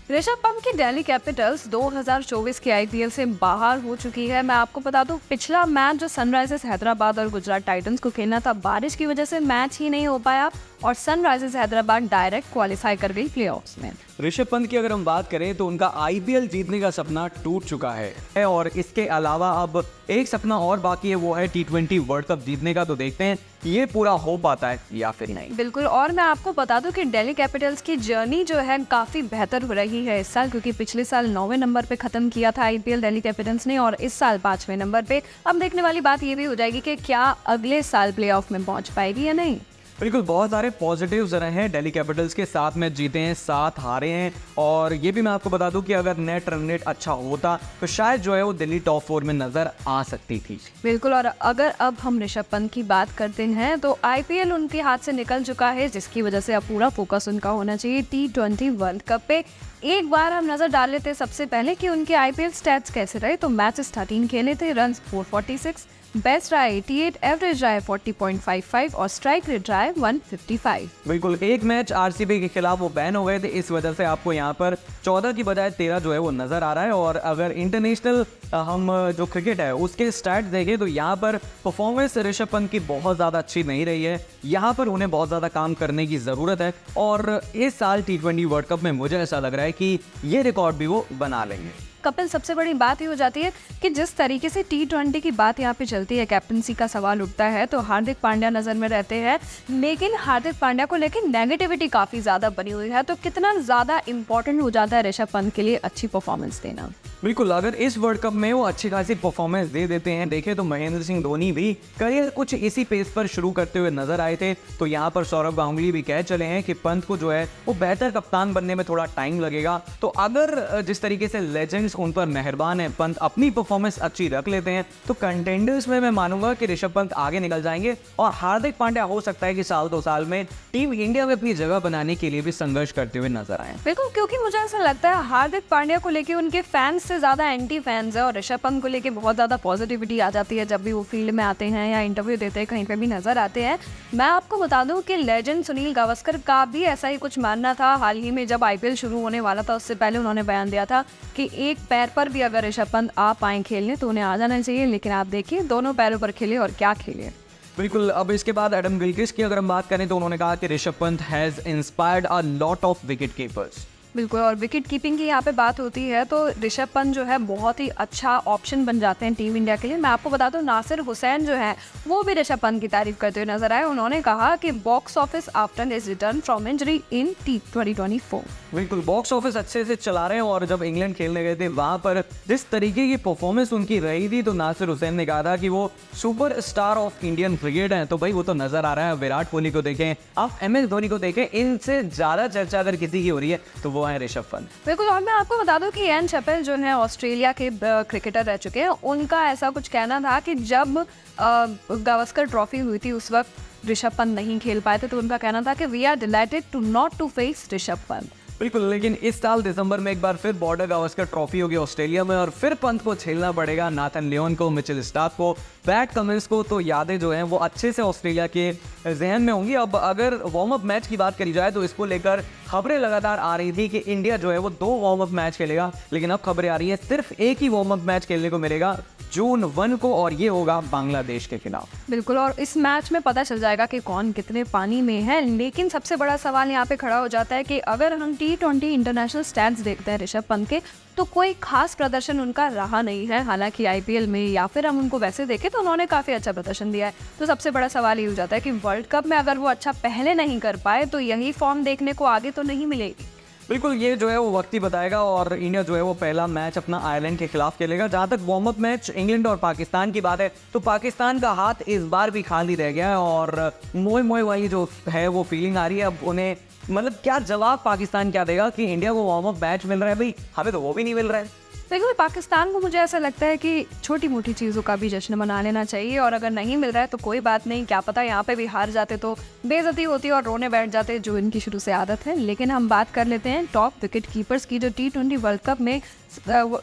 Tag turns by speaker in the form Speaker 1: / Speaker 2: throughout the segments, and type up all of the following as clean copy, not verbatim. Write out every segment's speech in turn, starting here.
Speaker 1: ऋषभ पंत की दिल्ली कैपिटल्स 2024 के आईपीएल से बाहर हो चुकी है। मैं आपको बता दूं, पिछला मैच जो सनराइजर्स हैदराबाद और गुजरात टाइटंस को खेलना था, बारिश की वजह से मैच ही नहीं हो पाया और सनराइजर्स हैदराबाद डायरेक्ट क्वालिफाई कर गई प्लेऑफ्स में।
Speaker 2: ऋषभ पंत की अगर हम बात करें तो उनका आईपीएल जीतने का सपना टूट चुका है और इसके अलावा अब एक सपना और बाकी है, वो है टी20 वर्ल्ड कप जीतने का। तो देखते हैं ये पूरा हो पाता है या फिर नहीं।
Speaker 1: बिल्कुल, और मैं आपको बता दूं कि दिल्ली कैपिटल्स की जर्नी जो है काफ़ी बेहतर हो रही है इस साल, क्योंकि पिछले साल 9वें नंबर पे ख़त्म किया था आईपीएल दिल्ली कैपिटल्स ने और इस साल 5वें नंबर पे। अब देखने वाली बात ये भी हो जाएगी कि क्या अगले साल प्लेऑफ में पहुंच पाएगी या नहीं।
Speaker 2: बिल्कुल, बहुत सारे पॉजिटिव्स रहे हैं दिल्ली कैपिटल्स के। 7 मैच जीते हैं, 7 हारे हैं और ये भी मैं आपको बता दूं कि अगर नेट रन रेट अच्छा होता तो शायद जो है वो दिल्ली टॉप 4 में नजर आ सकती थी।
Speaker 1: बिल्कुल, और अगर अब हम ऋषभ पंत की बात करते हैं तो आईपीएल उनके हाथ से निकल चुका है, जिसकी वजह से अब पूरा फोकस उनका होना चाहिए टी20 वर्ल्ड कप पे। एक बार हम नजर डाल लेते हैं सबसे पहले कि उनके आईपीएल स्टैट्स कैसे रहे। तो मैचेस 13 खेले थे, रन 446, बेस्ट रहा 88, एवरेज रहा 40.55 और स्ट्राइक रेट रहा 155।
Speaker 2: बिल्कुल, एक मैच आरसीबी के खिलाफ वो बैन हो गए थे, इस वजह से आपको यहाँ पर 14 की बजाय 13 जो है वो नजर आ रहा है। और अगर इंटरनेशनल हम जो क्रिकेट है उसके स्टैट्स देखें तो यहाँ पर परफॉर्मेंस ऋषभ पंत की बहुत ज़्यादा अच्छी नहीं रही है। यहाँ पर उन्हें बहुत ज़्यादा काम करने की ज़रूरत है और इस साल टी20 वर्ल्ड कप में मुझे ऐसा लग रहा है कि ये रिकॉर्ड भी वो बना लेंगे।
Speaker 1: कपिल, सबसे बड़ी बात ये हो जाती है कि जिस तरीके से टी20 की बात यहाँ पे चलती है, कैप्टनसी का सवाल उठता है तो हार्दिक पांड्या नज़र में रहते हैं, लेकिन हार्दिक पांड्या को लेकर नेगेटिविटी काफ़ी ज़्यादा बनी हुई है। तो कितना ज़्यादा इंपॉर्टेंट हो जाता है ऋषभ पंत के लिए अच्छी परफॉर्मेंस देना।
Speaker 2: बिल्कुल, अगर इस वर्ल्ड कप में वो अच्छी खासी परफॉर्मेंस दे देते हैं, देखें तो महेंद्र सिंह धोनी भी करियर कुछ इसी पेस पर शुरू करते हुए नजर आए थे। तो यहाँ पर सौरव गांगुली भी कह चले हैं कि पंत को जो है वो बेहतर कप्तान बनने में थोड़ा टाइम लगेगा। तो अगर जिस तरीके से लेजेंड्स उन पर मेहरबान है, पंत अपनी परफॉर्मेंस अच्छी रख लेते हैं तो कंटेंडर्स में मैं मानूंगा कि ऋषभ पंत आगे निकल जाएंगे और हार्दिक पांड्या हो सकता है कि साल 2 साल में टीम इंडिया में अपनी जगह बनाने के लिए भी संघर्ष करते हुए नजर आए।
Speaker 1: बिल्कुल, क्योंकि मुझे ऐसा लगता है हार्दिक पांड्या को लेकर उनके फैंस से ज़्यादा एंटी फैंस है और ऋषभ पंत को लेके बहुत ज़्यादा पॉजिटिविटी आ जाती है जब भी वो फील्ड में आते हैं या इंटरव्यू देते हैं, कहीं पे भी नजर आते हैं। मैं आपको बता दूं कि लेजेंड सुनील गावस्कर का भी ऐसा ही कुछ मानना था। हाल ही में जब आईपीएल शुरू होने वाला था उससे पहले उन्होंने बयान दिया था कि एक पैर पर भी अगर ऋषभ पंत आ पाएँ खेलने तो उन्हें आ जाना चाहिए, लेकिन आप देखिए दोनों पैरों पर खेले और क्या खेले।
Speaker 2: बिल्कुल, अब इसके बाद एडम गिलक्रिस्ट की अगर हम बात करें तो उन्होंने कहा कि Rishabh Pant has inspired a lot of wicket keepers.
Speaker 1: बिल्कुल, और विकेट कीपिंग की यहाँ पे बात होती है तो ऋषभ पंत जो है बहुत ही अच्छा ऑप्शन बन जाते हैं टीम इंडिया के लिए। मैं आपको बता दूं, नासिर हुसैन जो है वो भी ऋषभ पंत की तारीफ करते हुए नजर आए। उन्होंने कहा कि box office after his return from injury in T2024।
Speaker 2: बिल्कुल, बॉक्स ऑफिस अच्छे से चला रहे हैं और जब इंग्लैंड खेलने गए थे वहां पर जिस तरीके की परफॉर्मेंस उनकी रही थी तो नासिर हुसैन ने कहा था कि वो super star of Indian cricket हैं। तो भाई वो तो नजर आ रहा है। विराट कोहली को देखें, आप MS धोनी को देखें, इनसे ज्यादा चर्चा अगर किसी की हो रही है तो वो है ऋषभ पंत।
Speaker 1: बिल्कुल, और मैं आपको बता दूं कि इयान चैपेल जो है ऑस्ट्रेलिया के क्रिकेटर रह चुके हैं, उनका ऐसा कुछ कहना था कि जब गावस्कर ट्रॉफी हुई थी उस वक्त ऋषभ पंत नहीं खेल पाए थे, तो उनका कहना था कि we are delighted to not to face Rishabh Pant.
Speaker 2: बिल्कुल, लेकिन इस साल दिसंबर में एक बार फिर बॉर्डर गावस्कर ट्रॉफी होगी ऑस्ट्रेलिया में और फिर पंत को झेलना पड़ेगा नाथन लियोन को, मिचेल स्टार्क को, पैट कमिंस को। तो यादें जो हैं वो अच्छे से ऑस्ट्रेलिया के जहन में होंगी। अब अगर वार्म अप मैच की बात करी जाए तो इसको लेकर खबरें लगातार आ रही थी कि इंडिया जो है वो 2 वार्म अप मैच खेलेगा, लेकिन अब खबरें आ रही है सिर्फ एक ही वार्म अप मैच खेलने को मिलेगा जून 1 को और ये होगा बांग्लादेश के खिलाफ।
Speaker 1: बिल्कुल, और इस मैच में पता चल जाएगा कि कौन कितने पानी में है। लेकिन सबसे बड़ा सवाल यहाँ पे खड़ा हो जाता है कि अगर हम T20 इंटरनेशनल स्टैट्स देखते हैं ऋषभ पंत के, तो कोई खास प्रदर्शन उनका रहा नहीं है। हालांकि आईपीएल में या फिर हम उनको वैसे देखें तो उन्होंने काफ़ी अच्छा प्रदर्शन दिया है। तो सबसे बड़ा सवाल ये हो जाता है कि वर्ल्ड कप में अगर वो अच्छा पहले नहीं कर पाए तो यही फॉर्म देखने को आगे तो नहीं मिलेगी।
Speaker 2: बिल्कुल, ये जो है वो वक्त ही बताएगा और इंडिया जो है वो पहला मैच अपना आयरलैंड के खिलाफ खेलेगा। जहाँ तक वार्म अप मैच इंग्लैंड और पाकिस्तान की बात है तो पाकिस्तान का हाथ इस बार भी खाली रह गया है और मोए मोए वाली जो है वो फीलिंग आ रही है। अब उन्हें मतलब क्या जवाब पाकिस्तान क्या देगा कि इंडिया को वार्म अप मैच मिल रहा है, भाई हमें तो वो भी नहीं मिल रहा है।
Speaker 1: देखो, पाकिस्तान को मुझे ऐसा लगता है कि छोटी मोटी चीज़ों का भी जश्न मना लेना चाहिए और अगर नहीं मिल रहा है तो कोई बात नहीं, क्या पता यहाँ पे भी हार जाते तो बेइज्जती होती और रोने बैठ जाते, जो इनकी शुरू से आदत है। लेकिन हम बात कर लेते हैं टॉप विकेट कीपर्स की जो T20 वर्ल्ड कप में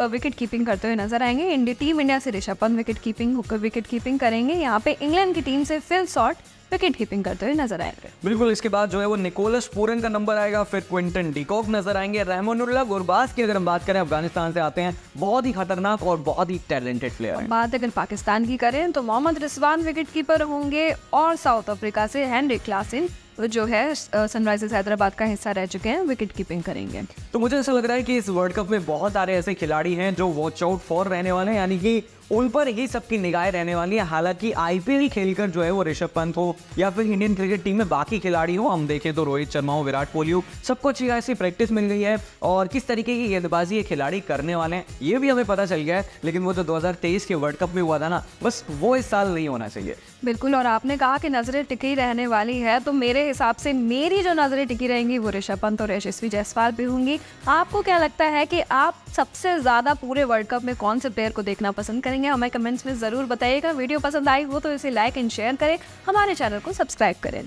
Speaker 1: विकेट कीपिंग करते हुए नजर आएंगे। टीम इंडिया से ऋषभ पंत विकेट कीपिंग करेंगे। यहाँ पे इंग्लैंड की टीम से फिल शॉट विकेट कीपिंग करते हुए नजर आएंगे।
Speaker 2: बिल्कुल, इसके बाद जो है वो निकोलस पूरन का नंबर आएगा, फिर क्विंटन डिकॉक नजर आएंगे। रहमानुल्लाह गुरबाज की अगर हम बात करें, अफगानिस्तान से आते हैं, बहुत ही खतरनाक और बहुत ही टैलेंटेड प्लेयर है।
Speaker 1: बात अगर पाकिस्तान की करें तो मोहम्मद रिजवान विकेट कीपर होंगे और साउथ अफ्रीका से हेनरी क्लासन जो है सनराइजर्स हैदराबाद का हिस्सा रह चुके हैं, विकेट कीपिंग करेंगे।
Speaker 2: तो मुझे ऐसा लग रहा है कि इस वर्ल्ड कप में बहुत सारे ऐसे खिलाड़ी हैं जो वॉच आउट फॉर रहने वाले हैं, यानी कि उन पर ही सबकी निगाहें रहने वाली है। हालांकि आईपीएल खेलकर जो है वो ऋषभ पंत हो या फिर इंडियन क्रिकेट टीम में बाकी खिलाड़ी हो, हम देखें तो रोहित शर्मा हो, विराट कोहली हो, सबको अच्छी खासी प्रैक्टिस मिल गई है और किस तरीके की गेंदबाजी ये खिलाड़ी करने वाले हैं ये भी हमें पता चल गया है। लेकिन वो जो 2023 के वर्ल्ड कप में हुआ था ना, बस वो इस साल नहीं होना चाहिए।
Speaker 1: बिल्कुल, और आपने कहा कि नजरें टिकी रहने वाली है, तो मेरे हिसाब से मेरी जो नजरें टिकी रहेंगी वो ऋषभ पंत और यशस्वी जायसवाल पे होंगी। आपको क्या लगता है कि आप सबसे ज्यादा पूरे वर्ल्ड कप में कौन से प्लेयर को देखना पसंद करेंगे? हमें कमेंट्स में जरूर बताइएगा। वीडियो पसंद आई हो तो इसे लाइक एंड शेयर करें, हमारे चैनल को सब्सक्राइब करें।